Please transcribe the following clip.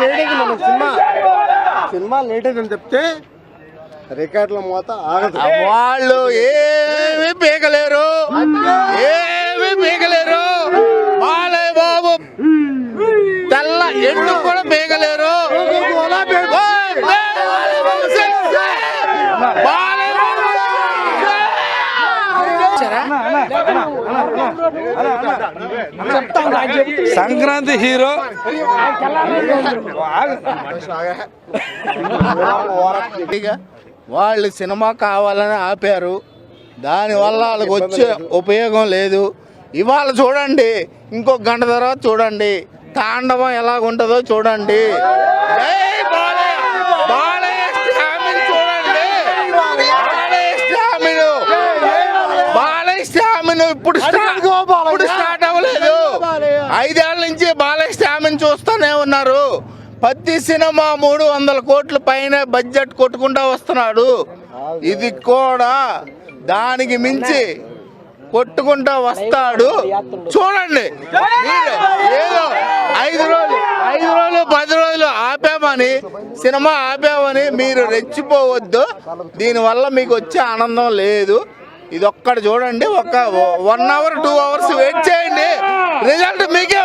Late అయింది మన cinema late అయిందని చెప్తే రికార్డుల మూత ఆగదు. వాళ్ళు ఏమి పీకలేరు, ఏమి పీకలేరు. బాలయ్య బాబు తెల్ల ఎండు కూడా పీకలేరు. సంక్రాంతి హీరో వాళ్ళు సినిమా కావాలని ఆపారు, దానివల్ల వాళ్ళకి వచ్చే ఉపయోగం లేదు. ఇవాళ చూడండి, ఇంకొక గంట తర్వాత చూడండి తాండవం ఎలాగుంటుందో చూడండి. ఇప్పుడు స్టార్ట్ అవ్వలేదు. 5 ఏళ్ల నుంచి బాలయ్య స్టామిన్ చూస్తూనే ఉన్నారు. ప్రతి సినిమా 300 కోట్ల పైన బడ్జెట్ కొట్టుకుంటా వస్తున్నాడు. ఇది కూడా దానికి మించి కొట్టుకుంటా వస్తాడు. చూడండి, ఏదో 5 రోజులు 10 రోజులు ఆపామని సినిమా ఆపామని మీరు రెచ్చిపోవద్దు. దీనివల్ల మీకు వచ్చే ఆనందం లేదు. ఇది ఒక్కటి చూడండి, ఒక 1 hour 2 hours వెయిట్ చేయండి, రిజల్ట్ మీకే